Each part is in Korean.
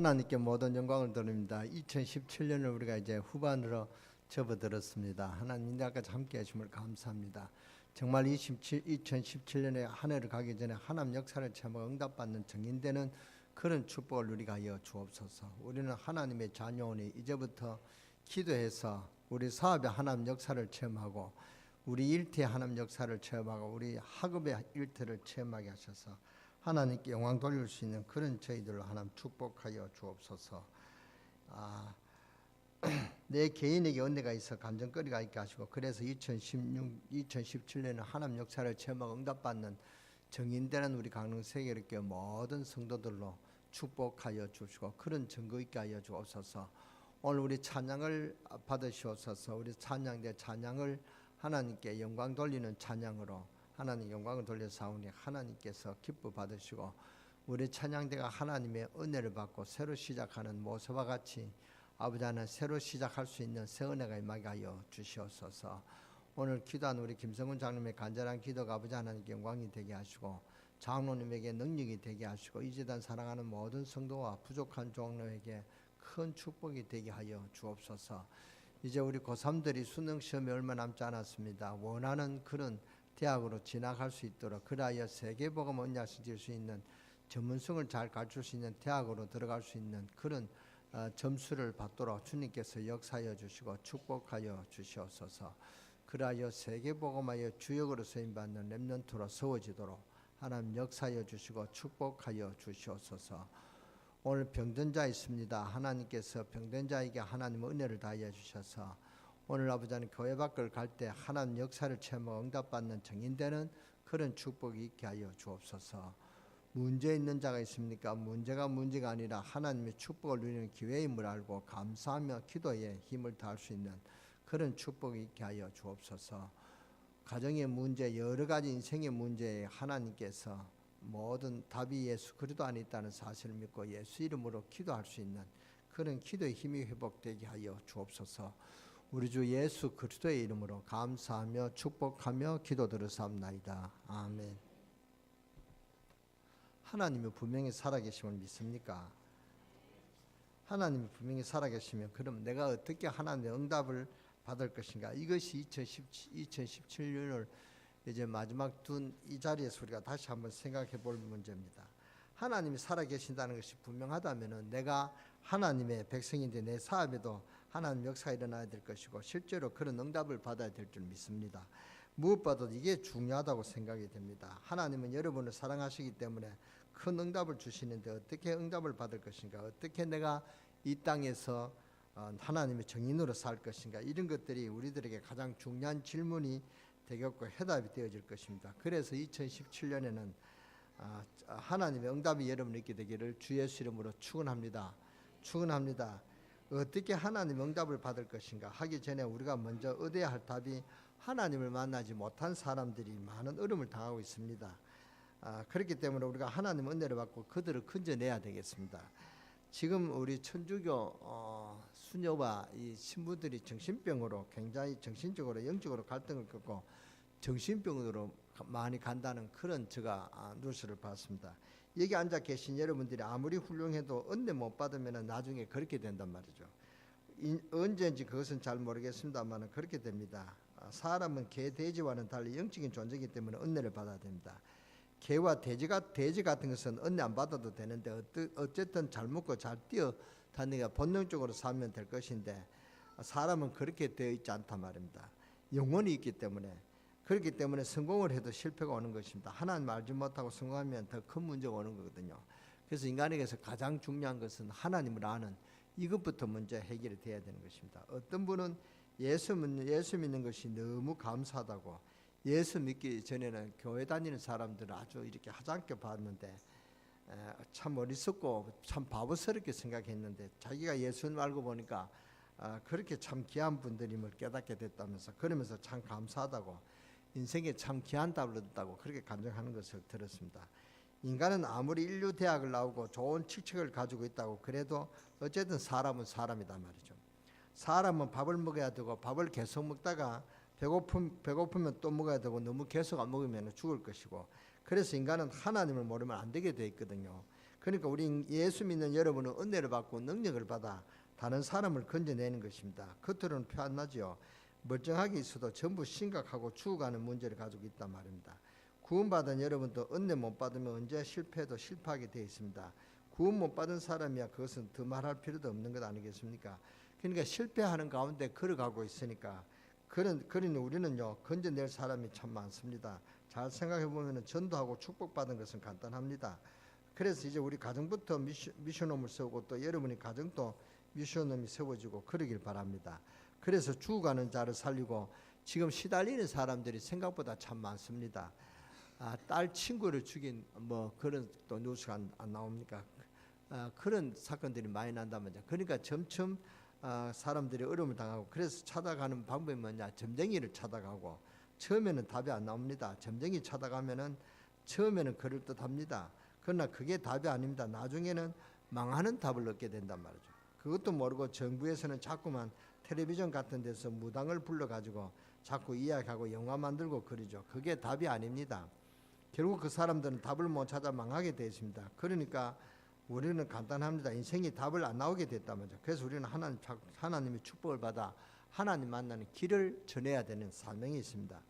하나님께 모든 영광을 돌립니다. 2017년을 우리가 이제 후반으로 접어들었습니다. 하나님 이날까지 함께 하심을 감사합니다. 정말 2017년에 한 해를 가기 전에 하나님 역사를 체험하고 응답받는 증인되는 그런 축복을 누리게 하여 주옵소서. 우리는 하나님의 자녀오니 이제부터 기도해서 우리 사업에 하나님 역사를 체험하고 우리 일터에 하나님 역사를 체험하고 우리 학업의 일터를 체험하게 하셔서 하나님께 영광 돌릴 수 있는 그런 저희들로 하나님 축복하여 주옵소서. 내 개인에게 은혜가 있어 감정거리가 있게 하시고 그래서 2017년에 하나님 역사를 체험하고 응답받는 정인되는 우리 강릉세계롭게 모든 성도들로 축복하여 주시고 그런 증거 있게 하여 주옵소서. 오늘 우리 찬양을 받으시옵소서. 우리 찬양대 찬양을 하나님께 영광 돌리는 찬양으로 하나님 영광을 돌려사오니 하나님께서 기뻐 받으시고 우리 찬양대가 하나님의 은혜를 받고 새로 시작하는 모세와 같이 아버지 하나님 새로 시작할 수 있는 새 은혜가 임하게 하여 주시옵소서. 오늘 기도한 우리 김성훈 장로님의 간절한 기도가 아버지 하나님께 영광이 되게 하시고 장로님에게 능력이 되게 하시고 이 재단 사랑하는 모든 성도와 부족한 종로에게 큰 축복이 되게 하여 주옵소서. 이제 우리 고3들이 수능 시험이 얼마 남지 않았습니다. 원하는 그런 대학으로 진학할 수 있도록 그리하여 세계복음 언약을 질 수 있는 전문성을 잘 갖출 수 있는 대학으로 들어갈 수 있는 그런 점수를 받도록 주님께서 역사하여 주시고 축복하여 주시옵소서. 그리하여 세계복음하여 주역으로 쓰임받는 렘넌트로 세워지도록 하나님 역사하여 주시고 축복하여 주시옵소서. 오늘 병든 자 있습니다. 하나님께서 병든 자에게 하나님 은혜를 다하여 주셔서 오늘 아버지 하나님 교회 밖을 갈 때 하나님 역사를 체험하고 응답받는 증인되는 그런 축복이 있게 하여 주옵소서. 문제 있는 자가 있습니까? 문제가 문제가 아니라 하나님의 축복을 누리는 기회임을 알고 감사하며 기도에 힘을 다할 수 있는 그런 축복이 있게 하여 주옵소서. 가정의 문제 여러 가지 인생의 문제에 하나님께서 모든 답이 예수 그리스도 안에 있다는 사실을 믿고 예수 이름으로 기도할 수 있는 그런 기도의 힘이 회복되게 하여 주옵소서. 우리 주 예수 그리스도의 이름으로 감사하며 축복하며 기도드렸사옵나이다. 아멘. 하나님이 분명히 살아계심을 믿습니까? 하나님이 분명히 살아계시면 그럼 내가 어떻게 하나님의 응답을 받을 것인가? 이것이 2017년을 이제 마지막 둔 이 자리에서 우리가 다시 한번 생각해 볼 문제입니다. 하나님이 살아계신다는 것이 분명하다면 내가 하나님의 백성인데 내 사업에도 하나님 역사가 일어나야 될 것이고 실제로 그런 응답을 받아야 될 줄 믿습니다. 무엇보다도 이게 중요하다고 생각이 됩니다. 하나님은 여러분을 사랑하시기 때문에 큰 응답을 주시는데 어떻게 응답을 받을 것인가? 어떻게 내가 이 땅에서 하나님의 정인으로 살 것인가? 이런 것들이 우리들에게 가장 중요한 질문이 되겠고 해답이 되어질 것입니다. 그래서 2017년에는 하나님의 응답이 여러분 있게 되기를 주 예수 이름으로 축원합니다. 축원합니다. 어떻게 하나님의 응답을 받을 것인가 하기 전에 우리가 먼저 얻어야 할 답이 하나님을 만나지 못한 사람들이 많은 어려움을 당하고 있습니다. 그렇기 때문에 우리가 하나님 은혜를 받고 그들을 건져내야 되겠습니다. 지금 우리 천주교 수녀와 이 신부들이 정신병으로 굉장히 정신적으로 영적으로 갈등을 겪고 정신병으로 많이 간다는 그런 제가 뉴스를 봤습니다. 여기 앉아 계신 여러분들이 아무리 훌륭해도 은혜 못 받으면 나중에 그렇게 된단 말이죠. 언제인지 그것은 잘 모르겠습니다만 그렇게 됩니다. 사람은 개, 돼지와는 달리 영적인 존재이기 때문에 은혜를 받아야 됩니다. 개와 돼지 같은 것은 은혜 안 받아도 되는데 어쨌든 잘 먹고 잘 뛰어다니가 본능적으로 살면 될 것인데 사람은 그렇게 되어 있지 않단 말입니다. 영혼이 있기 때문에 그렇기 때문에 성공을 해도 실패가 오는 것입니다. 하나님 알지 못하고 성공하면 더 큰 문제가 오는 거거든요. 그래서 인간에게서 가장 중요한 것은 하나님을 아는 이것부터 먼저 해결이 돼야 되는 것입니다. 어떤 분은 예수 믿는 것이 너무 감사하다고 예수 믿기 전에는 교회 다니는 사람들을 아주 이렇게 하찮게 봤는데 참 어리석고 참 바보스럽게 생각했는데 자기가 예수님 알고 보니까 그렇게 참 귀한 분들임을 깨닫게 됐다면서 그러면서 참 감사하다고 인생에 참 귀한 답을 얻었다고 그렇게 간증하는 것을 들었습니다. 인간은 아무리 인류 대학을 나오고 좋은 직책을 가지고 있다고 그래도 어쨌든 사람은 사람이다 말이죠. 사람은 밥을 먹어야 되고 밥을 계속 먹다가 배고프면 또 먹어야 되고 너무 계속 안 먹으면 죽을 것이고 그래서 인간은 하나님을 모르면 안 되게 돼 있거든요. 그러니까 우리 예수 믿는 여러분은 은혜를 받고 능력을 받아 다른 사람을 건져내는 것입니다. 겉으로는 표 안 나죠. 멀쩡하게 있어도 전부 심각하고 죽어가는 문제를 가지고 있단 말입니다. 구원받은 여러분도 은혜 못 받으면 언제 실패해도 실패하게 되어 있습니다. 구원 못 받은 사람이야 그것은 더 말할 필요도 없는 것 아니겠습니까? 그러니까 실패하는 가운데 걸어가고 있으니까 그러니 우리는요 건져낼 사람이 참 많습니다. 잘 생각해 보면 전도하고 축복받은 것은 간단합니다. 그래서 이제 우리 가정부터 미션홈을 세우고 또 여러분의 가정도 미션홈이 세워지고 그러길 바랍니다. 그래서 죽어가는 자를 살리고 지금 시달리는 사람들이 생각보다 참 많습니다. 딸 친구를 죽인 뭐 그런 또 뉴스가 안 나옵니까? 그런 사건들이 많이 난다면요. 그러니까 점점 사람들이 어려움을 당하고 그래서 찾아가는 방법이 뭐냐? 점쟁이를 찾아가고 처음에는 답이 안 나옵니다. 점쟁이 찾아가면은 처음에는 그럴듯합니다. 그러나 그게 답이 아닙니다. 나중에는 망하는 답을 얻게 된단 말이죠. 그것도 모르고 정부에서는 자꾸만 텔레비전 같은 데서 무당을 불러가지고 자꾸 이야기하고 영화 만들고 그러죠. 그게 답이 아닙니다. 결국 그 사람들은 답을 못 찾아 망하게 되어 있습니다. 그러니까 우리는 간단합니다. 인생이 답을 안 나오게 됐단 말이죠. 그래서 우리는 하나님의 축복을 받아 하나님 만나는 길을 전해야 되는 사명이 있습니다.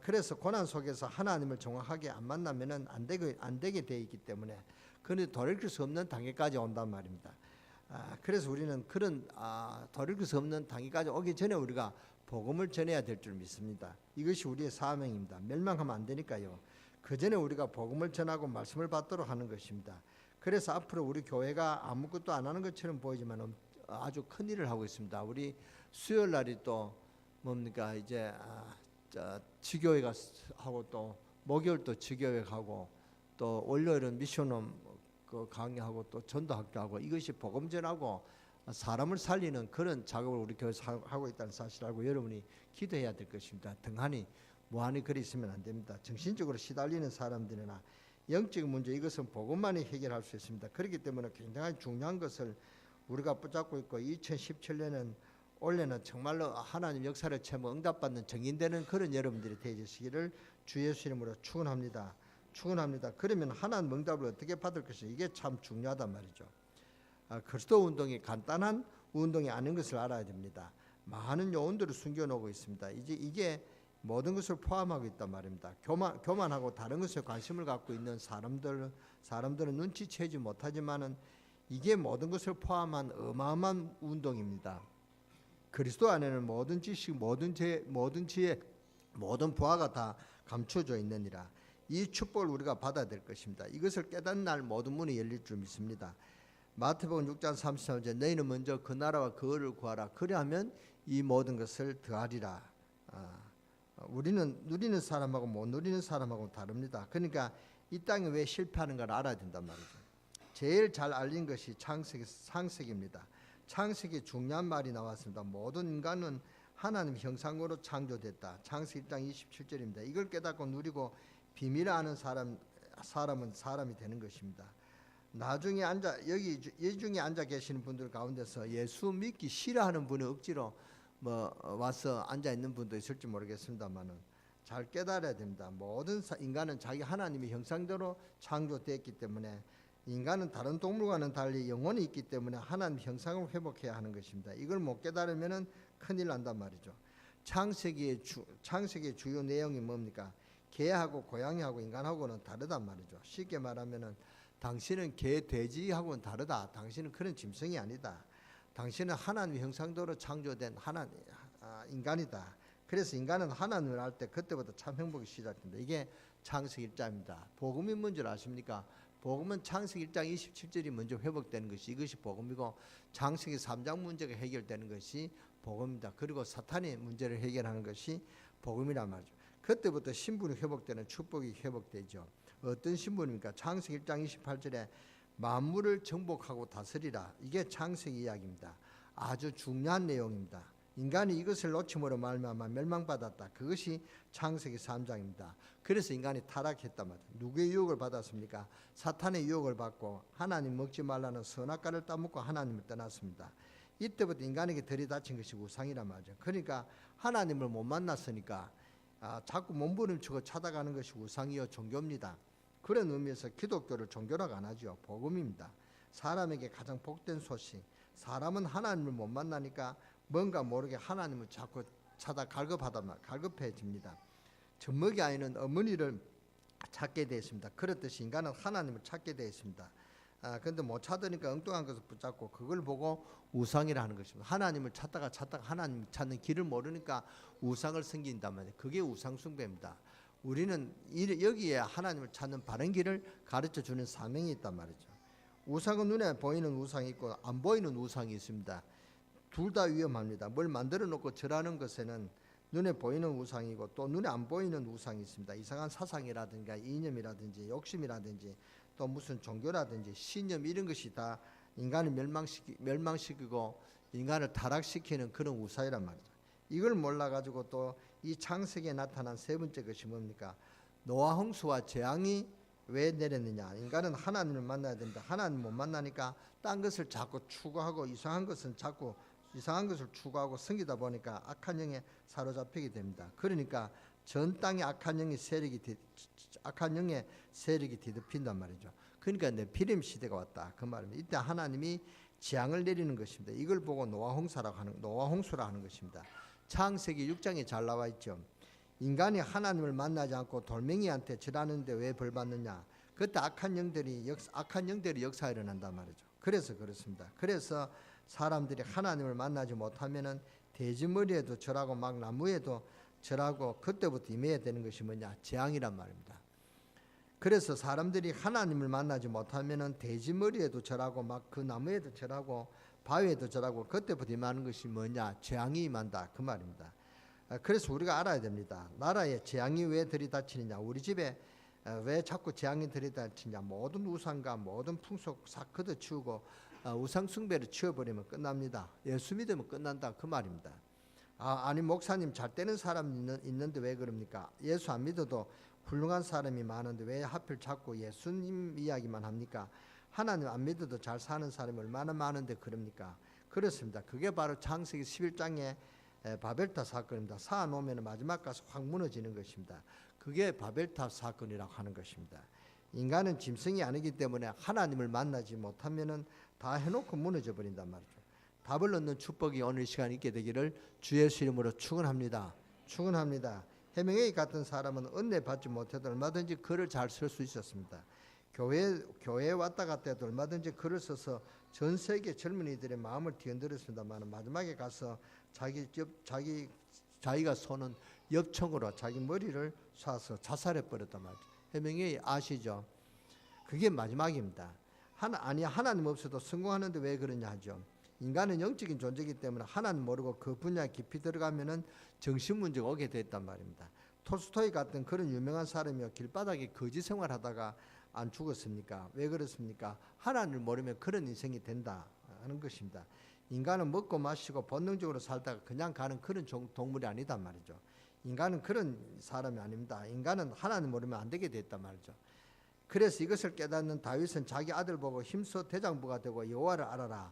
그래서 고난 속에서 하나님을 정확하게 안 만나면은 안 되게 되어 있기 때문에 그는 돌이킬 수 없는 단계까지 온단 말입니다. 그래서 우리는 그런 돌이킬 수 없는 단계까지 오기 전에 우리가 복음을 전해야 될 줄 믿습니다. 이것이 우리의 사명입니다. 멸망하면 안 되니까요. 그 전에 우리가 복음을 전하고 말씀을 받도록 하는 것입니다. 그래서 앞으로 우리 교회가 아무것도 안 하는 것처럼 보이지만 아주 큰 일을 하고 있습니다. 우리 수요일 날이 또 뭡니까 이제 지교회가 하고 또 목요일 또 지교회 가고 또 월요일은 미션홈 그 강의하고 또 전도학교 하고 이것이 복음 전하고 사람을 살리는 그런 작업을 우리 교회에서 하고 있다는 사실 알고 여러분이 기도해야 될 것입니다. 등한히 무한히 그리 있으면 안 됩니다. 정신적으로 시달리는 사람들이나 영적 문제 이것은 복음만이 해결할 수 있습니다. 그렇기 때문에 굉장히 중요한 것을 우리가 붙잡고 있고 2017년은 올해는 정말로 하나님 역사를 체험 응답받는 정인되는 그런 여러분들이 되시기를 주 예수 이름으로 축원합니다. 축원합니다. 그러면 하나님 응답을 어떻게 받을 것인가 이게 참 중요하단 말이죠. 그리스도 운동이 간단한 운동이 아닌 것을 알아야 됩니다. 많은 요원들을 숨겨놓고 있습니다. 이게 모든 것을 포함하고 있단 말입니다. 교만하고 다른 것에 관심을 갖고 있는 사람들은 눈치채지 못하지만은 이게 모든 것을 포함한 어마어마한 운동입니다. 그리스도 안에는 모든 지식, 모든 지혜, 모든 부하가 다 감춰져 있느니라. 이 축복을 우리가 받아야 될 것입니다. 이것을 깨닫는 날 모든 문이 열릴 줄 믿습니다. 마태복음 6장 33절 너희는 먼저 그 나라와 그 의를 구하라. 그리하면 이 모든 것을 더하리라. 우리는 누리는 사람하고 못 누리는 사람하고 다릅니다. 그러니까 이 땅에 왜 실패하는가를 알아야 된단 말이죠. 제일 잘 알린 것이 창세기입니다. 창세기 중요한 말이 나왔습니다. 모든 인간은 하나님 형상으로 창조됐다. 창세기 1장 27절입니다. 이걸 깨닫고 누리고 비밀을 아는 사람은 사람이 되는 것입니다. 나중에 여기 중에 앉아 계시는 분들 가운데서 예수 믿기 싫어하는 분이 억지로 와서 앉아 있는 분도 있을지 모르겠습니다만은 잘 깨달아야 됩니다. 모든 인간은 자기 하나님의 형상대로 창조되었기 때문에 인간은 다른 동물과는 달리 영혼이 있기 때문에 하나님 형상을 회복해야 하는 것입니다. 이걸 못 깨달으면은 큰일 난단 말이죠. 창세기의 주요 내용이 뭡니까? 개하고 고양이하고 인간하고는 다르단 말이죠. 쉽게 말하면은 당신은 개, 돼지하고는 다르다. 당신은 그런 짐승이 아니다. 당신은 하나님의 형상대로 창조된 인간이다. 그래서 인간은 하나님을 알 때 그때부터 참 행복이 시작됩니다. 이게 창세기 1장입니다. 복음이 뭔지 아십니까? 복음은 창세기 1장 27절이 먼저 회복되는 것이 이것이 복음이고 창세기 3장 문제가 해결되는 것이 복음입니다. 그리고 사탄의 문제를 해결하는 것이 복음이란 말이죠. 그때부터 신분이 회복되는 축복이 회복되죠. 어떤 신분입니까? 창세기 1장 28절에 만물을 정복하고 다스리라. 이게 창세기 이야기입니다. 아주 중요한 내용입니다. 인간이 이것을 놓침으로 말미암아 멸망받았다. 그것이 창세기 3장입니다. 그래서 인간이 타락했단 말이에요. 누구의 유혹을 받았습니까? 사탄의 유혹을 받고 하나님 먹지 말라는 선악과를 따먹고 하나님을 떠났습니다. 이때부터 인간에게 들이닥친 것이 우상이란 말이죠. 그러니까 하나님을 못 만났으니까 자꾸 몸부림치고 찾아가는 것이 우상이요 종교입니다. 그런 의미에서 기독교를 종교라고 안 하죠. 복음입니다. 사람에게 가장 복된 소식. 사람은 하나님을 못 만나니까 뭔가 모르게 하나님을 자꾸 찾아 갈급해집니다. 젖먹이 아이는 어머니를 찾게 되어 있습니다. 그렇듯이 인간은 하나님을 찾게 되어 있습니다. 근데 못 찾으니까 엉뚱한 것을 붙잡고 그걸 보고 우상이라 하는 것입니다. 하나님을 찾다가 하나님 찾는 길을 모르니까 우상을 섬긴단 말이에요. 그게 우상 숭배입니다. 우리는 여기에 하나님을 찾는 바른 길을 가르쳐 주는 사명이 있단 말이죠. 우상은 눈에 보이는 우상이 있고 안 보이는 우상이 있습니다. 둘 다 위험합니다. 뭘 만들어 놓고 절하는 것에는 눈에 보이는 우상이고 또 눈에 안 보이는 우상이 있습니다. 이상한 사상이라든가 이념이라든지 욕심이라든지 또 무슨 종교라든지 신념 이런 것이 다 인간을 멸망시키고 인간을 타락시키는 그런 우상이란 말이죠. 이걸 몰라가지고 또 이 창세기에 나타난 세 번째 것이 뭡니까? 노아 홍수와 재앙이 왜 내렸느냐? 인간은 하나님을 만나야 된다. 하나님 못 만나니까 딴 것을 자꾸 추구하고 이상한 것을 추구하고 섬기다 보니까 악한 영에 사로잡히게 됩니다. 그러니까 전 땅에 악한 영의 세력이 뒤덮인단 말이죠. 그러니까 네피림 시대가 왔다 그 말입니다. 이때 하나님이 재앙을 내리는 것입니다. 이걸 보고 노아 홍수라 하는 것입니다. 창세기 6장에 잘 나와 있죠. 인간이 하나님을 만나지 않고 돌멩이한테 절하는데 왜 벌 받느냐? 그때 악한 영들이 역사에 일어난단 말이죠. 그래서 그렇습니다. 그래서 사람들이 하나님을 만나지 못하면은 돼지머리에도 절하고 막 나무에도 절하고 그때부터 임해야 되는 것이 뭐냐? 재앙이란 말입니다. 그래서 사람들이 하나님을 만나지 못하면은 돼지머리에도 절하고 막 그 나무에도 절하고 바위에도 절하고 그때부터 임하는 것이 뭐냐? 재앙이 임한다 그 말입니다. 그래서 우리가 알아야 됩니다. 나라에 재앙이 왜 들이닥치느냐? 우리 집에 왜 자꾸 재앙이 들이닥치냐? 모든 우상과 모든 풍속 싹 걷어치우고 우상 숭배를 치워버리면 끝납니다. 예수 믿으면 끝난다 그 말입니다. 아니 목사님 잘 되는 사람 있는데 왜 그럽니까? 예수 안 믿어도 훌륭한 사람이 많은데 왜 하필 자꾸 예수님 이야기만 합니까? 하나님 안 믿어도 잘 사는 사람이 얼마나 많은데 그럽니까? 그렇습니다. 그게 바로 창세기 11장에 바벨탑 사건입니다. 쌓아놓으면 마지막 가서 확 무너지는 것입니다. 그게 바벨탑 사건이라고 하는 것입니다. 인간은 짐승이 아니기 때문에 하나님을 만나지 못하면은 다 해놓고 무너져 버린단 말이죠. 답을 얻는 축복이 오늘 시간에 있게 되기를 주 예수 이름으로 축원합니다. 축원합니다. 해명웨이 같은 사람은 은혜 받지 못해도 얼마든지 글을 잘 쓸 수 있었습니다. 교회에 왔다 갔다 해도 얼마든지 글을 써서 전 세계 젊은이들의 마음을 뒤흔들었습니다만 마지막에 가서 자기가 쏘는 엽총으로 자기 머리를 쏴서 자살해 버렸단 말이죠. 해명웨이 아시죠? 그게 마지막입니다. 하나님 없어도 성공하는데 왜 그러냐 하죠. 인간은 영적인 존재이기 때문에 하나님 모르고 그 분야 깊이 들어가면은 정신 문제가 오게 됐단 말입니다. 톨스토이 같은 그런 유명한 사람이요 길바닥에 거지 생활하다가 안 죽었습니까? 왜 그렇습니까? 하나님을 모르면 그런 인생이 된다 하는 것입니다. 인간은 먹고 마시고 본능적으로 살다가 그냥 가는 그런 동물이 아니단 말이죠. 인간은 그런 사람이 아닙니다. 인간은 하나님 모르면 안 되게 됐단 말이죠. 그래서 이것을 깨닫는 다윗은 자기 아들 보고 힘써 대장부가 되고 여호와를 알아라.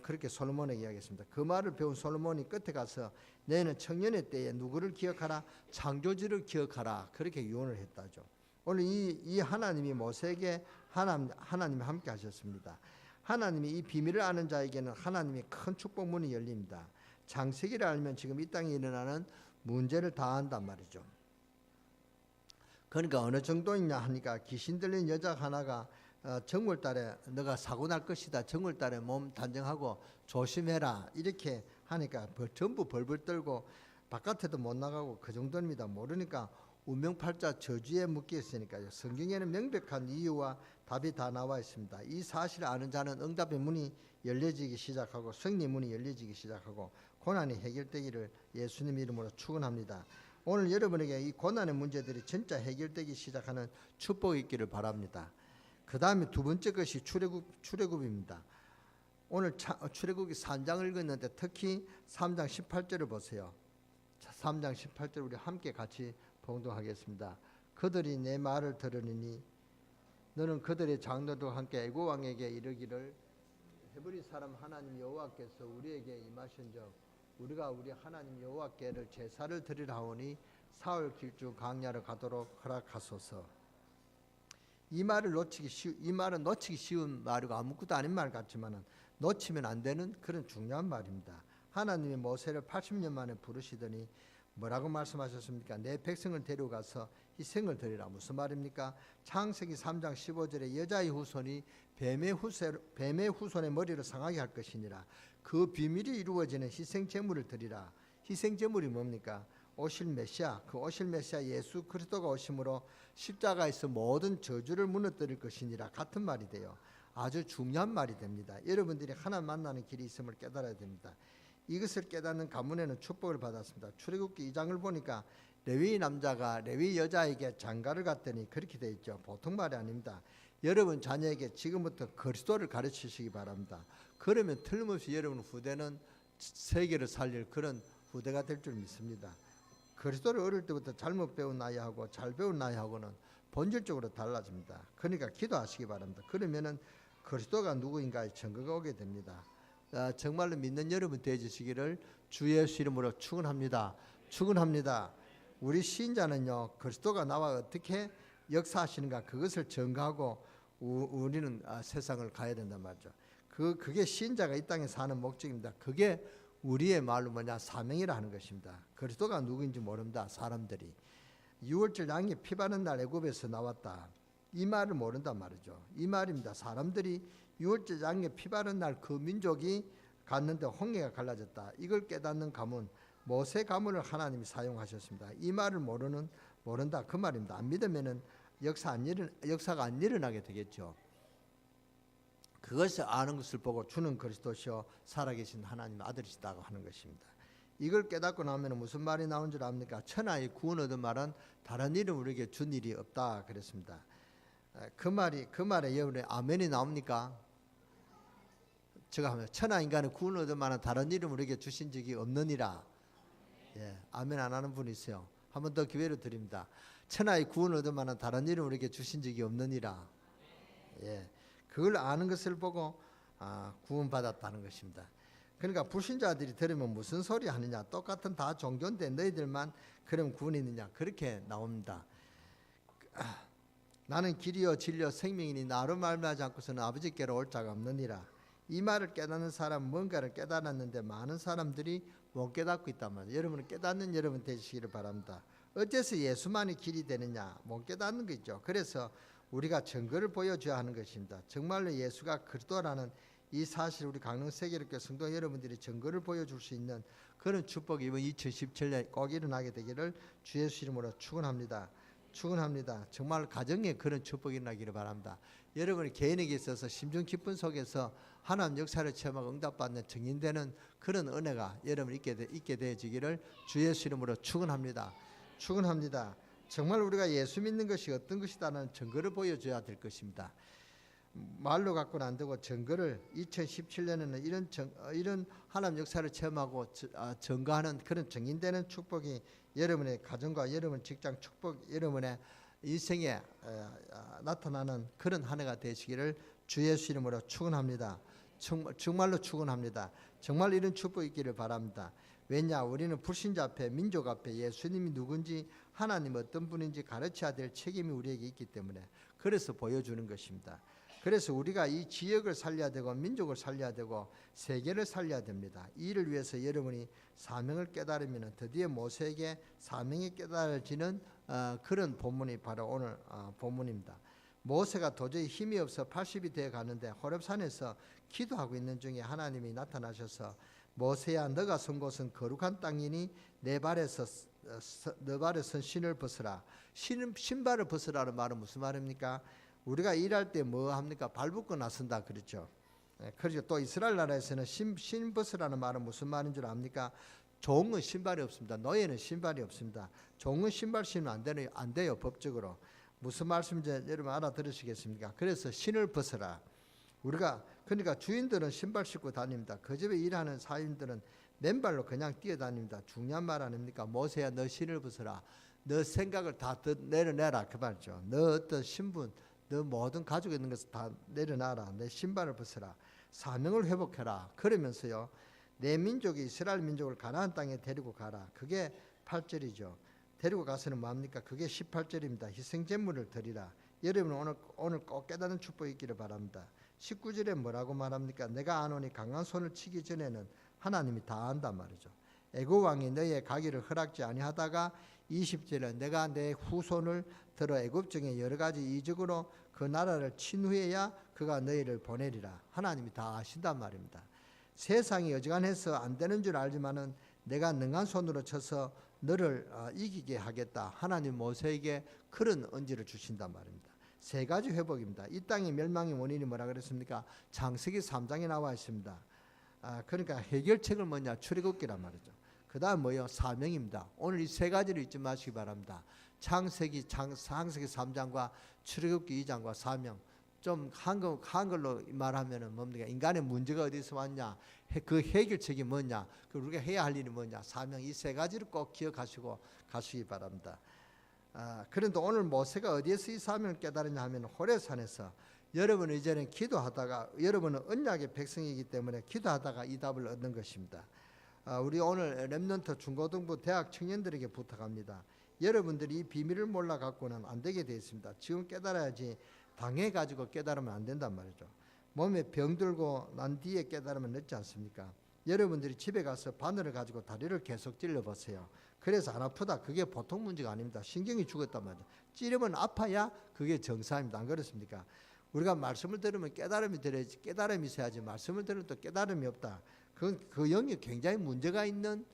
그렇게 솔로몬에게 이야기했습니다. 그 말을 배운 솔로몬이 끝에 가서 너는 청년의 때에 누구를 기억하라? 창조주를 기억하라. 그렇게 유언을 했다죠. 오늘 이 하나님이 모세에게 하나님이 함께 하셨습니다. 하나님이 이 비밀을 아는 자에게는 하나님이 큰 축복 문이 열립니다. 창세기를 알면 지금 이 땅에 일어나는 문제를 다 안단 말이죠. 그러니까 어느 정도이냐 하니까 귀신 들린 여자 하나가 정월달에 너가 사고 날 것이다. 정월달에 몸 단정하고 조심해라. 이렇게 하니까 전부 벌벌 떨고 바깥에도 못 나가고 그 정도입니다. 모르니까 운명팔자 저주에 묶여 있으니까요. 성경에는 명백한 이유와 답이 다 나와 있습니다. 이 사실을 아는 자는 응답의 문이 열려지기 시작하고 승리 문이 열려지기 시작하고 고난이 해결되기를 예수님 이름으로 축원합니다. 오늘 여러분에게 이 고난의 문제들이 진짜 해결되기 시작하는 축복이 있기를 바랍니다. 그 다음에 두 번째 것이 출애굽입니다. 오늘 출애굽기 3장을 읽었는데 특히 3장 18절을 보세요. 3장 18절 우리 함께 같이 봉독하겠습니다. 그들이 내 말을 들으니 너는 그들의 장로들과 함께 애굽 왕에게 이르기를 헤브리 사람 하나님 여호와께서 우리에게 임하신즉 우리가 우리 하나님 여호와께를 제사를 드리라 하오니 사흘 길쭉 광야를 가도록 허락하소서. 이 말은 놓치기 쉬운 말이고 아무것도 아닌 말 같지만은 놓치면 안 되는 그런 중요한 말입니다. 하나님이 모세를 80년 만에 부르시더니 뭐라고 말씀하셨습니까? 내 백성을 데려가서 희생을 드리라. 무슨 말입니까? 창세기 3장 15절에 여자의 후손이 뱀의 후손의 머리를 상하게 할 것이니라. 그 비밀이 이루어지는 희생 제물을 드리라. 희생 제물이 뭡니까? 오실 메시아, 그 오실 메시아 예수 그리스도가 오심으로 십자가에서 모든 저주를 무너뜨릴 것이니라. 같은 말이 돼요. 아주 중요한 말이 됩니다. 여러분들이 하나님 만나는 길이 있음을 깨달아야 됩니다. 이것을 깨닫는 가문에는 축복을 받았습니다. 출애굽기 2장을 보니까 레위 남자가 레위 여자에게 장가를 갔더니 그렇게 돼 있죠. 보통 말이 아닙니다. 여러분 자녀에게 지금부터 그리스도를 가르치시기 바랍니다. 그러면 틀림없이 여러분 후대는 세계를 살릴 그런 후대가 될 줄 믿습니다. 그리스도를 어릴 때부터 잘못 배운 나이하고 잘 배운 나이하고는 본질적으로 달라집니다. 그러니까 기도하시기 바랍니다. 그러면은 그리스도가 누구인가의 증거가 오게 됩니다. 정말로 믿는 여러분 되어주시기를 주 예수 이름으로 축원합니다. 축원합니다. 우리 신자는요, 그리스도가 나와 어떻게 역사하시는가 그것을 증거하고 우리는 세상을 가야 된단 말이죠. 그게 신자가 이 땅에 사는 목적입니다. 그게 우리의 말로 사명이라 하는 것입니다. 그리스도가 누구인지 모른다. 사람들이 6월절 양이 피 바른 날 애굽에서 나왔다. 이 말을 모른단 말이죠. 이 말입니다. 사람들이 6월절 양의 피 바른 날 그 민족이 갔는데 홍해가 갈라졌다. 이걸 깨닫는 가문, 모세 가문을 하나님이 사용하셨습니다. 이 말을 모른다 그 말입니다. 안 믿으면은 역사가 안 일어나게 되겠죠. 그것을 아는 것을 보고 주는 그리스도시요 살아계신 하나님 아들이시다고 하는 것입니다. 이걸 깨닫고 나면 무슨 말이 나온 줄 압니까? 천하의 구원 얻은 말은 다른 일은 우리에게 준 일이 없다 그랬습니다. 그 말에 여러분의 아멘이 나옵니까? 제가 하면 천하 인간의 구원 얻은 말은 다른 일은 우리에게 주신 적이 없느니라. 예, 아멘 안 하는 분이 있어요. 한 번 더 기회를 드립니다. 천하의 구원 얻은 말은 다른 일은 우리에게 주신 적이 없느니라. 예, 그걸 아는 것을 보고 구원받았다는 것입니다. 그러니까 불신자들이 들으면 무슨 소리 하느냐, 똑같은 다 종교인데 너희들만 그럼 구원이 있느냐, 그렇게 나옵니다. 나는 길이요 진리요 생명이니 나로 말미암지 않고서는 아버지께로 올 자가 없느니라. 이 말을 깨닫는 사람은 뭔가를 깨달았는데 많은 사람들이 못 깨닫고 있단 말이에요. 여러분은 깨닫는 여러분 되시기를 바랍니다. 어째서 예수만이 길이 되느냐, 못 깨닫는 거죠. 그래서 우리가 증거를 보여줘야 하는 것입니다. 정말로 예수가 그리스도라는 이 사실 우리 강릉 세계롭게 성도 여러분들이 증거를 보여줄 수 있는 그런 축복이 이번 2017년에 꼭 일어나게 되기를 주 예수 이름으로 축원합니다. 축원합니다. 정말 가정에 그런 축복이 일어나기를 바랍니다. 여러분이 개인에게 있어서 심중 기쁨 속에서 하나님 역사를 체험하고 응답받는 증인되는 그런 은혜가 여러분 있게 되어지기를 주 예수 이름으로 축원합니다. 축원합니다. 정말 우리가 예수 믿는 것이 어떤 것이다는 증거를 보여줘야 될 것입니다. 말로 갖고는 안 되고 증거를 2017년에는 이런 하나님 역사를 체험하고 증거하는 그런 증인되는 축복이 여러분의 가정과 여러분 직장 축복, 여러분의 인생에 나타나는 그런 한 해가 되시기를 주 예수 이름으로 축원합니다. 정말로 축원합니다. 정말 이런 축복이 있기를 바랍니다. 왜냐, 우리는 불신자 앞에, 민족 앞에 예수님이 누군지, 하나님 어떤 분인지 가르쳐야 될 책임이 우리에게 있기 때문에 그래서 보여주는 것입니다. 그래서 우리가 이 지역을 살려야 되고 민족을 살려야 되고 세계를 살려야 됩니다. 이를 위해서 여러분이 사명을 깨달으면 드디어 모세에게 사명이 깨달아지는 그런 본문이 바로 오늘 본문입니다. 모세가 도저히 힘이 없어 80이 되어 가는데 호렙산에서 기도하고 있는 중에 하나님이 나타나셔서 모세야, 너가 선 곳은 거룩한 땅이니 내 발에 선 신을 벗으라. 신발을 벗으라는 말은 무슨 말입니까? 우리가 일할 때 뭐 합니까? 발 벗고 나선다 그렇죠. 그렇죠. 또 이스라엘 나라에서는 신 벗으라는 말은 무슨 말인 줄 압니까? 종은 신발이 없습니다. 노예는 신발이 없습니다. 종은 신발 신으면 안 돼요 법적으로. 무슨 말씀인지 여러분 알아들으시겠습니까? 그래서 신을 벗으라. 그러니까 주인들은 신발 신고 다닙니다. 그 집에 일하는 사인들은 맨발로 그냥 뛰어다닙니다. 중요한 말 아닙니까? 모세야, 너 신을 벗어라. 너 생각을 다 내려내라 그 말이죠. 너 어떤 신분, 너 모든 가지고 있는 것을 다 내려놔라. 내 신발을 벗어라. 사명을 회복해라. 그러면서요, 내 민족이 이스라엘 민족을 가나안 땅에 데리고 가라. 그게 8절이죠. 데리고 가서는 뭐합니까? 그게 18절입니다. 희생제물을 드리라. 여러분 오늘 꼭 깨닫는 축복이 있기를 바랍니다. 19절에 뭐라고 말합니까? 내가 아노니 강한 손을 치기 전에는 하나님이 다 안단 말이죠. 애굽 왕이 너희의 가기를 허락지 아니하다가 20절에 내가 내 후손을 들어 애굽 중에 여러 가지 이적으로 그 나라를 친 후에야 그가 너희를 보내리라. 하나님이 다 아신단 말입니다. 세상이 어지간해서 안 되는 줄 알지만은 내가 능한 손으로 쳐서 너를 이기게 하겠다. 하나님 모세에게 그런 언지를 주신단 말입니다. 세 가지 회복입니다. 이 땅의 멸망의 원인이 뭐라 그랬습니까? 창세기 3장에 나와 있습니다. 그러니까 해결책을 뭐냐? 출애굽기란 말이죠. 그 다음 뭐요? 사명입니다. 오늘 이 세 가지를 잊지 마시기 바랍니다. 창세기 3장과 출애굽기 2장과 사명. 좀 한글로 말하면은 뭡니까? 인간의 문제가 어디서 왔냐? 그 해결책이 뭐냐? 그 우리가 해야 할 일이 뭐냐? 사명. 이 세 가지를 꼭 기억하시고 가시기 바랍니다. 그런데 오늘 모세가 어디에서 이 사명을 깨달았냐 하면 호레산에서. 여러분은 이제는 기도하다가, 여러분은 언약의 백성이기 때문에 기도하다가 이 답을 얻는 것입니다. 우리 오늘 렘넌트 중고등부 대학 청년들에게 부탁합니다. 여러분들이 이 비밀을 몰라 갖고는 안 되게 되어 있습니다. 지금 깨달아야지 당해가지고 깨달으면 안 된단 말이죠. 몸에 병 들고 난 뒤에 깨달으면 늦지 않습니까? 여러분들이 집에 가서 바늘을 가지고 다리를 계속 찔러보세요. 그래서 안 아프다. 그게 보통 문제가 아닙니다. 신경이 죽었단 말이죠. 찌르면 아파야 그게 정상입니다. 안 그렇습니까? 우리가 말씀을 들으면 깨달음이 들어야지, 깨달음이 있어야지 말씀을 들으면 또 깨달음이 없다. 그 영이 굉장히 문제가 있는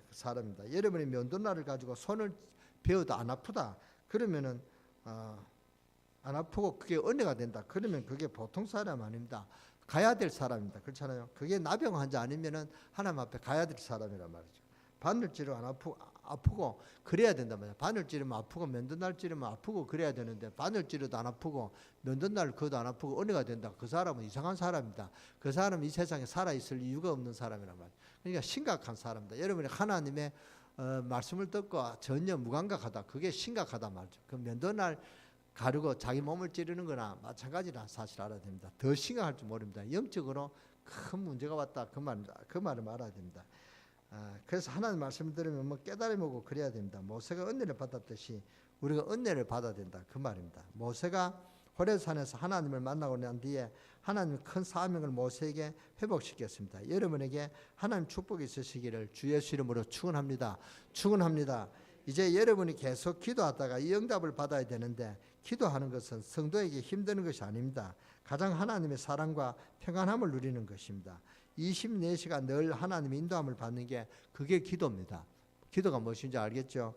사람입니다. 여러분이 면도날을 가지고 손을 베어도 안 아프다. 그러면은 안 아프고 그게 은혜가 된다. 그러면 그게 보통 사람 아닙니다. 가야 될 사람입니다. 그렇잖아요. 그게 나병 환자 아니면은 하나님 앞에 가야 될 사람이란 말이죠. 바늘 찌르면 아프고 그래야 된단 말이에요. 바늘 찌르면 아프고 면도날 찌르면 아프고 그래야 되는데 바늘 찌르도 안 아프고 면도날 그것도 안 아프고 은혜가 된다. 그 사람은 이상한 사람입니다. 그 사람은 이 세상에 살아있을 이유가 없는 사람이란 말이에요. 그러니까 심각한 사람입니다. 여러분이 하나님의 말씀을 듣고 전혀 무감각하다. 그게 심각하다 말이죠. 그 면도날 가르고 자기 몸을 찌르는 거나 마찬가지라 사실 알아야 됩니다. 더 심각할 줄 모릅니다. 영적으로 큰 문제가 왔다. 그 말을 알아야 됩니다. 그래서 하나님 말씀을 들으면 뭐 깨달음이 오고 그래야 됩니다. 모세가 은혜를 받았듯이 우리가 은혜를 받아야 된다. 그 말입니다. 모세가 호렙산에서 하나님을 만나고 난 뒤에 하나님의 큰 사명을 모세에게 회복시켰습니다. 여러분에게 하나님 축복이 있으시기를 주 예수 이름으로 축원합니다. 축원합니다. 이제 여러분이 계속 기도하다가 이 응답을 받아야 되는데 기도하는 것은 성도에게 힘드는 것이 아닙니다. 가장 하나님의 사랑과 평안함을 누리는 것입니다. 24시간 늘 하나님의 인도함을 받는 게 그게 기도입니다. 기도가 무엇인지 알겠죠?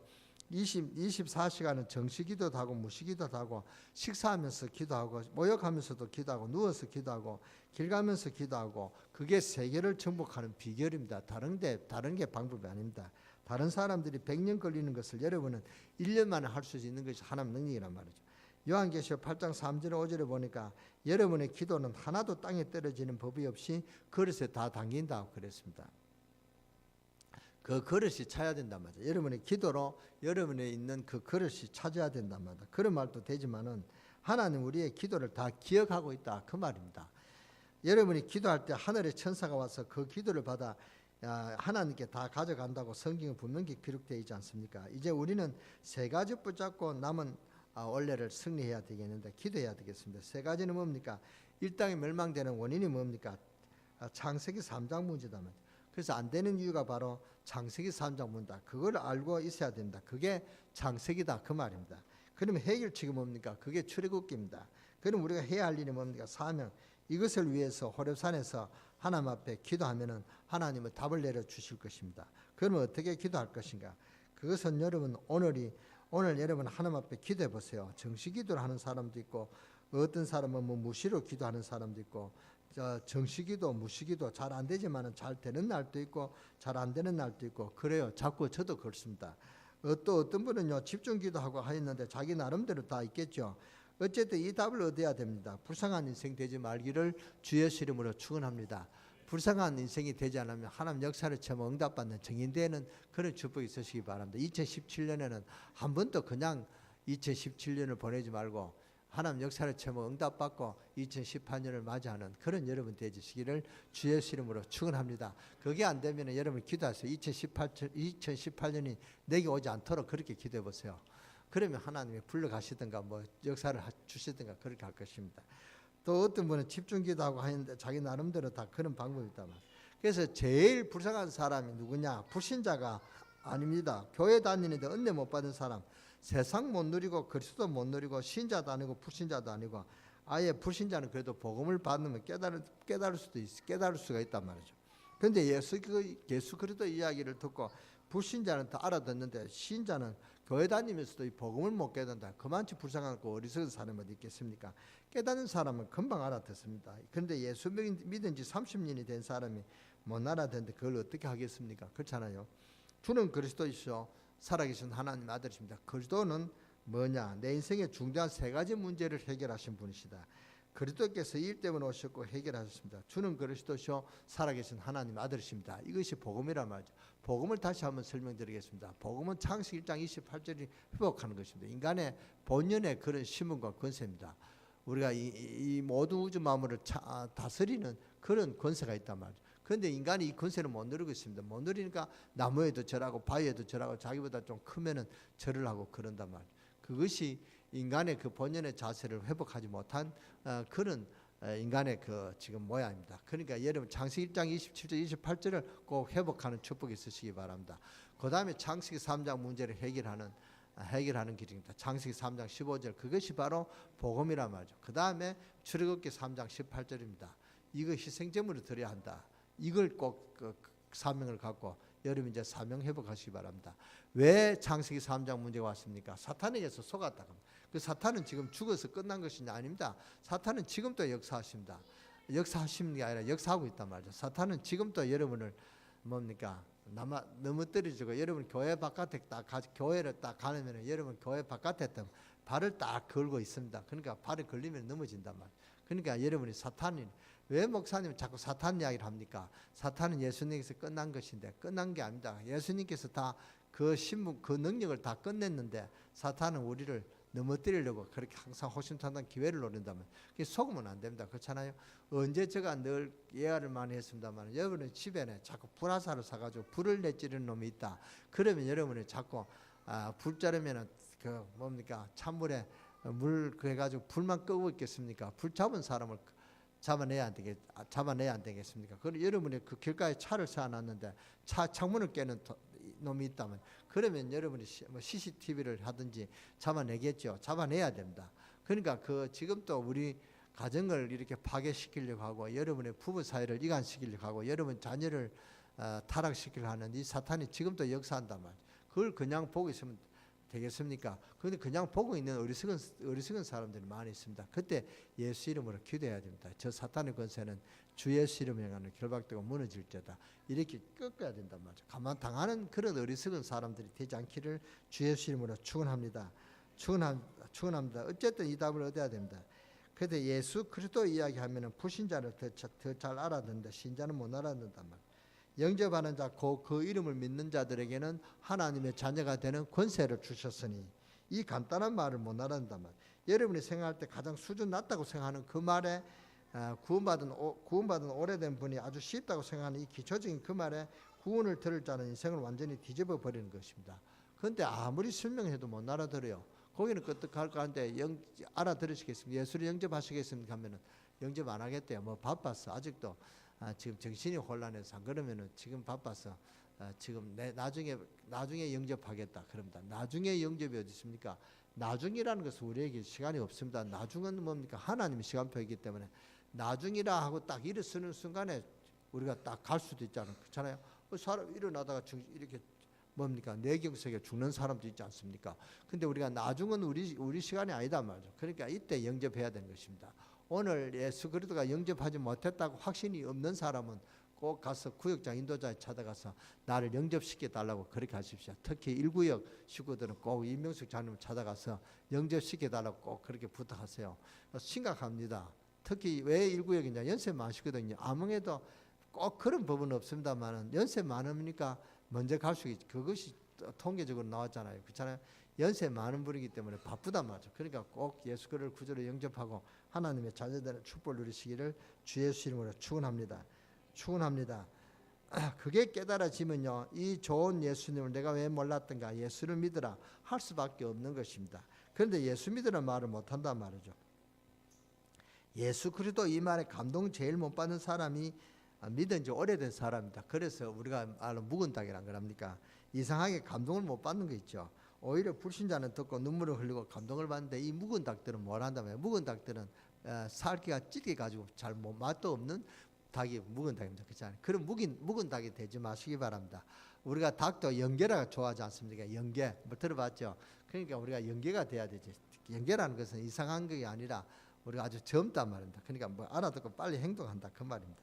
24시간은 정시기도도 하고 무시기도도 하고 식사하면서 기도하고 모욕하면서도 기도하고 누워서 기도하고 길 가면서 기도하고 그게 세계를 정복하는 비결입니다. 다른 게 방법이 아닙니다. 다른 사람들이 100년 걸리는 것을 여러분은 1년 만에 할 수 있는 것이 하나님 능력이란 말이죠. 요한계시록 8장 3절 5절에 보니까 여러분의 기도는 하나도 땅에 떨어지는 법이 없이 그릇에 다 담긴다고 그랬습니다. 그 그릇이 차야 된단 말이죠. 여러분의 기도로 여러분에 있는 그 그릇이 찾아야 된단 말이죠. 그런 말도 되지만은 하나님 우리의 기도를 다 기억하고 있다. 그 말입니다. 여러분이 기도할 때 하늘의 천사가 와서 그 기도를 받아 하나님께 다 가져간다고 성경에 분명히 기록되어 있지 않습니까? 이제 우리는 세 가지 붙잡고 남은 원래를 승리해야 되겠는데 기도해야 되겠습니다. 세 가지는 뭡니까? 이 땅이 멸망되는 원인이 뭡니까? 창세기 3장 문제다. 그래서 안 되는 이유가 바로 창세기 3장 문제다. 그걸 알고 있어야 된다. 그게 창세기다. 그 말입니다. 그러면 해결책이 뭡니까? 그게 출애굽기입니다. 그럼 우리가 해야 할 일이 뭡니까? 사명. 이것을 위해서 호렙산에서 하나님 앞에 기도하면은 하나님은 답을 내려 주실 것입니다. 그러면 어떻게 기도할 것인가? 그것은 여러분 오늘 여러분 하나님 앞에 기도해 보세요. 정시 기도를 하는 사람도 있고 어떤 사람은 뭐 무시로 기도하는 사람도 있고 정시 기도, 무시 기도 잘 안 되지만은 잘 되는 날도 있고 잘 안 되는 날도 있고 그래요. 자꾸 저도 그렇습니다. 또 어떤 분은요 집중 기도하고 하였는데 자기 나름대로 다 있겠죠. 어쨌든 이 답을 얻어야 됩니다. 불쌍한 인생 되지 말기를 주 예수 이름으로 축원합니다. 불쌍한 인생이 되지 않으면 하나님 역사를 처음 응답받는 증인되는 그런 축복이 있으시기 바랍니다. 2017년에는 한 번도 그냥 2017년을 보내지 말고 하나님 역사를 처음 응답받고 2018년을 맞이하는 그런 여러분 되시기를 주 예수 이름으로 축원합니다. 그게 안 되면 여러분 기도하세요. 2018년이 내게 오지 않도록 그렇게 기도해 보세요. 그러면 하나님이 불러가시든가 뭐 역사를 주시든가 그렇게 할 것입니다. 또 어떤 분은 집중기도하고 하는데 자기 나름대로 다 그런 방법이 있다만. 그래서 제일 불쌍한 사람이 누구냐? 불신자가 아닙니다. 교회 다니는데 은혜 못 받은 사람, 세상 못 누리고 그리스도 못 누리고 신자도 아니고 불신자도 아니고, 아예 불신자는 그래도 복음을 받으면 깨달을 수가 있단 말이죠. 그런데 예수 그리스도 이야기를 듣고 불신자는 다 알아듣는데 신자는 교회 다니면서도 이 복음을 못 깨닫는다. 그만치 불쌍하고 어리석은 사람이 어디 있겠습니까? 깨닫는 사람은 금방 알아듣습니다. 그런데 예수 믿은 지 30년이 된 사람이 못 알아듣는데 그걸 어떻게 하겠습니까? 그렇잖아요. 주는 그리스도이시오 살아계신 하나님 아들이십니다. 그리스도는 뭐냐? 내 인생의 중대한 세 가지 문제를 해결하신 분이시다. 그리스도께서 이 일 때문에 오셨고 해결하셨습니다. 주는 그리스도시오 살아계신 하나님 아들이십니다. 이것이 복음이란 말이죠. 복음을 다시 한번 설명드리겠습니다. 복음은 창세기 1장 28절이 회복하는 것입니다. 인간의 본연의 그런 신분과 권세입니다. 우리가 이 모든 우주 만물을 다스리는 그런 권세가 있단 말이죠. 그런데 인간이 이 권세를 못 누리고 있습니다. 못 누리니까 나무에도 절하고 바위에도 절하고 자기보다 좀 크면은 절을 하고 그런단 말이에요. 그것이 인간의 그 본연의 자세를 회복하지 못한 그런 인간의 그 지금 모양입니다. 그러니까 여러분 창세기 1장 27절 28절을 꼭 회복하는 축복이 있으시기 바랍니다. 그 다음에 창세기 3장 문제를 해결하는 길입니다. 창세기 3장 15절 그것이 바로 복음이란 말이죠. 그 다음에 출애굽기 3장 18절입니다. 이거 희생제물을 드려야 한다. 이걸 꼭 그 사명을 갖고 여러분 이제 사명 회복하시기 바랍니다. 왜 창세기 3장 문제가 왔습니까? 사탄에게서 속았다. 그 사탄은 지금 죽어서 끝난 것이 아닙니다. 사탄은 지금도 역사하십니다. 역사하시는 게 아니라 역사하고 있단 말이죠. 사탄은 지금도 여러분을 뭡니까? 넘어뜨리고 여러분 교회 바깥에 교회를 딱 가면 여러분 교회 바깥에 발을 딱 걸고 있습니다. 그러니까 발에 걸리면 넘어진단 말이에요. 그러니까 여러분이 사탄이 왜 목사님 자꾸 사탄 이야기를 합니까? 사탄은 예수님께서 끝난 것인데 끝난 게 아닙니다. 예수님께서 다 그 신분, 그 능력을 다 끝냈는데 사탄은 우리를 넘어뜨리려고 그렇게 항상 호심탄탄 기회를 노린다면 속으면 안 됩니다. 그렇잖아요. 언제 제가 늘 예화를 많이 했습니다만 여러분의 집에는 자꾸 불화살을 사가지고 불을 내찌르는 놈이 있다. 그러면 여러분이 자꾸 불 자르면은 그 뭡니까 찬물에 물 그래가지고 불만 끄고 있겠습니까? 불 잡은 사람을 잡아내야 안 되겠습니까? 그럼 여러분이 그 길가에 차를 세워놨는데 창문을 깨는 놈이 있다면 그러면 여러분이 CCTV를 하든지 잡아내겠죠. 잡아내야 됩니다. 그러니까 그 지금도 우리 가정을 이렇게 파괴시키려고 하고 여러분의 부부 사이를 이간시키려고 하고 여러분 자녀를 타락시키려고 하는 이 사탄이 지금도 역사한단 말이에요. 그걸 그냥 보고 있으면 되겠습니까? 그런데 그냥 보고 있는 어리석은 사람들이 많이 있습니다. 그때 예수 이름으로 기도해야 됩니다. 저 사탄의 권세는 주 예수 이름에 관한 결박되고 무너질지어다. 이렇게 꺾어야 된단 말이죠. 가만 당하는 그런 어리석은 사람들이 되지 않기를 주 예수 이름으로 축원합니다. 축원합니다. 어쨌든 이 답을 얻어야 됩니다. 그런데 예수 그리스도 이야기하면은 불신자를 더 잘 알아듣는데 신자는 못 알아듣는단 말이에요. 영접하는 자, 그 이름을 믿는 자들에게는 하나님의 자녀가 되는 권세를 주셨으니 이 간단한 말을 못 알아듣는단 말이에요. 여러분이 생각할 때 가장 수준 낮다고 생각하는 그 말에 구원받은 오래된 분이 아주 쉽다고 생각하는 이 기초적인 그 말에 구원을 들을 자는 인생을 완전히 뒤집어 버리는 것입니다. 그런데 아무리 설명해도 못 알아들어요. 거기는 어떡할까 하는데 알아들으시겠습니까? 예수를 영접하시겠습니까? 하면은 영접 안 하겠대요. 뭐 바빴어. 아직도 지금 정신이 혼란해서 그러면은 지금 바빠서 지금 나중에 영접하겠다 그럽니다. 나중에 영접이 어디 있습니까? 나중이라는 것은 우리에게 시간이 없습니다. 나중은 뭡니까? 하나님의 시간표이기 때문에 나중이라 하고 딱 일어서는 순간에 우리가 딱 갈 수도 있잖아요. 그렇잖아요. 사람 일어나다가 이렇게 뭡니까? 뇌경색에 죽는 사람도 있지 않습니까? 근데 우리가 나중은 우리 시간이 아니다 말이죠. 그러니까 이때 영접해야 되는 것입니다. 오늘 예수 그리스도가 영접하지 못했다고 확신이 없는 사람은 꼭 가서 구역장 인도자에 찾아가서 나를 영접시켜 달라고 그렇게 하십시오. 특히 1구역 식구들은 꼭 이명숙 장님을 찾아가서 영접시켜 달라고 꼭 그렇게 부탁하세요. 심각합니다. 특히 왜 1구역이냐? 연세 많으시거든요. 암흥에도 꼭 그런 법은 없습니다만 연세 많으니까 먼저 갈 수 있지. 그것이 통계적으로 나왔잖아요. 그렇잖아요. 연세 많은 분이기 때문에 바쁘단 말이죠. 그러니까 꼭 예수 그리스도를 구주로 영접하고 하나님의 자녀들의 축복을 누리시기를 주 예수 이름으로 축원합니다. 축원합니다. 그게 깨달아지면요, 이 좋은 예수님을 내가 왜 몰랐던가, 예수를 믿으라 할 수밖에 없는 것입니다. 그런데 예수 믿으라는 말을 못한단 말이죠. 예수 그리스도 이 말에 감동 제일 못 받는 사람이 믿은 지 오래된 사람입니다. 그래서 우리가 아는 묵은 닭이란 거랍니까? 이상하게 감동을 못 받는 거 있죠. 오히려 불신자는 듣고 눈물을 흘리고 감동을 받는데, 이 묵은 닭들은 뭘 한다면, 묵은 닭들은 살기가 찌게 가지고 잘 맛도 없는 닭이 묵은 닭입니다. 그렇잖아요. 그런 묵은 닭이 되지 마시기 바랍니다. 우리가 닭도 연계라가 좋아하지 않습니까? 연계, 뭐 들어봤죠? 그러니까 우리가 연계가 돼야 되지. 연계라는 것은 이상한 게 아니라 우리가 아주 젊단 말입니다. 그러니까 뭐 알아듣고 빨리 행동한다 그 말입니다.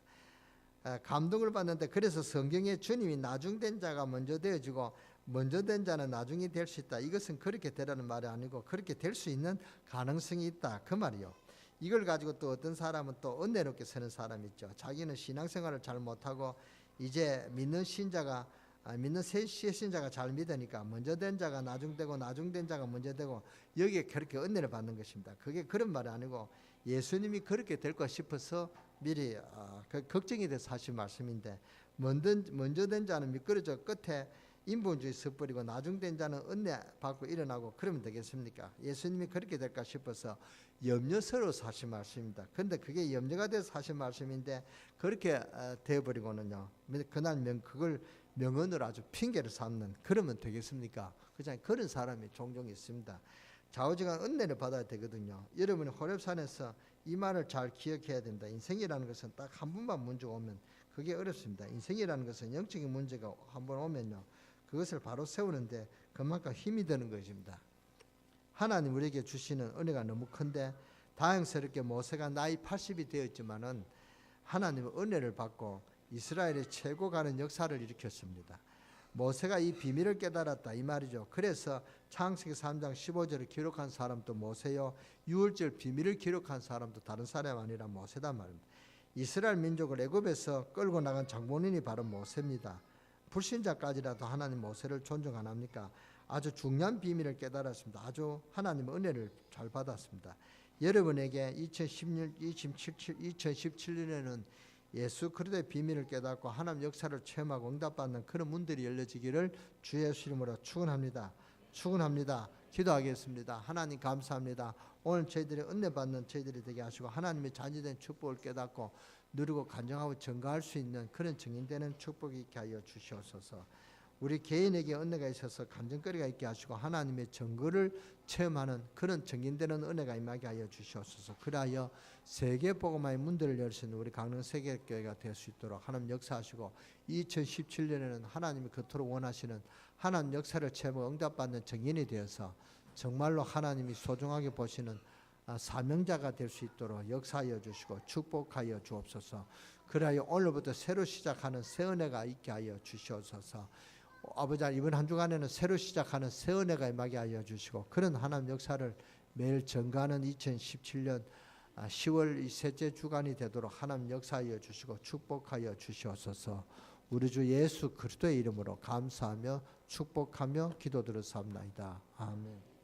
감동을 받는데, 그래서 성경에 주님이 나중된 자가 먼저 되어지고 먼저 된 자는 나중에 될 수 있다, 이것은 그렇게 되라는 말이 아니고 그렇게 될 수 있는 가능성이 있다 그 말이요. 이걸 가지고 또 어떤 사람은 또 은혜롭게 서는 사람이 있죠. 자기는 신앙생활을 잘 못하고 이제 믿는 신자가 잘 믿으니까 먼저 된 자가 나중되고 나중된 자가 먼저 되고, 여기에 그렇게 은혜를 받는 것입니다. 그게 그런 말이 아니고 예수님이 그렇게 될까 싶어서 미리 걱정이 돼서 하신 말씀인데, 먼저 된 자는 미끄러져 끝에 인본주의 섣버리고 나중된 자는 은혜 받고 일어나고 그러면 되겠습니까? 예수님이 그렇게 될까 싶어서 염려스러워서 하신 말씀입니다. 그런데 그게 염려가 돼서 하신 말씀인데, 그렇게 되어버리고는요, 그날 그걸 명언으로 아주 핑계를 삼는, 그러면 되겠습니까? 그렇잖아요. 그런 사람이 종종 있습니다. 좌우지간 은혜를 받아야 되거든요. 여러분이 호렙산에서 이 말을 잘 기억해야 됩니다. 인생이라는 것은 딱 한 번만 문제가 오면 그게 어렵습니다. 인생이라는 것은 영적인 문제가 한 번 오면요, 그것을 바로 세우는데 그만큼 힘이 드는 것입니다. 하나님 우리에게 주시는 은혜가 너무 큰데, 다행스럽게 모세가 나이 80이 되었지만은 하나님의 은혜를 받고 이스라엘의 최고 가는 역사를 일으켰습니다. 모세가 이 비밀을 깨달았다 이 말이죠. 그래서 창세기 3장 15절을 기록한 사람도 모세요, 6월절 비밀을 기록한 사람도 다른 사람이 아니라 모세다 말입니다. 이스라엘 민족을 애굽에서 끌고 나간 장본인이 바로 모세입니다. 불신자까지라도 하나님 모세를 존중 안 합니까? 아주 중요한 비밀을 깨달았습니다. 아주 하나님의 은혜를 잘 받았습니다. 여러분에게 2017년에는 예수 그리스도의 비밀을 깨닫고 하나님 역사를 체험하고 응답받는 그런 문들이 열려지기를 주 예수 이름으로 축원합니다. 기도하겠습니다. 하나님 감사합니다. 오늘 저희들이 은혜 받는 저희들이 되게 하시고, 하나님의 자녀된 축복을 깨닫고 누리고 간증하고 증거할 수 있는 그런 증인되는 축복이 있게 하여 주시옵소서. 우리 개인에게 은혜가 있어서 간증거리가 있게 하시고 하나님의 증거를 체험하는 그런 증인되는 은혜가 임하게 하여 주시옵소서. 그리하여 세계복음화의 문들을 열 수 있는 우리 강릉 세계교회가 될 수 있도록 하나님 역사하시고, 2017년에는 하나님이 그토록 원하시는 하나님 역사를 체험하고 응답받는 증인이 되어서 정말로 하나님이 소중하게 보시는 사명자가 될 수 있도록 역사하여 주시고 축복하여 주옵소서. 그리하여 오늘부터 새로 시작하는 새 은혜가 있게 하여 주시옵소서. 아버지, 이번 한 주간에는 새로 시작하는 새 은혜가 임하게 하여 주시고, 그런 하나님 역사를 매일 증거하는 2017년 10월 이 셋째 주간이 되도록 하나님 역사하여 주시고 축복하여 주시옵소서. 우리 주 예수 그리스도의 이름으로 감사하며 축복하며 기도드렸사옵나이다. 아멘.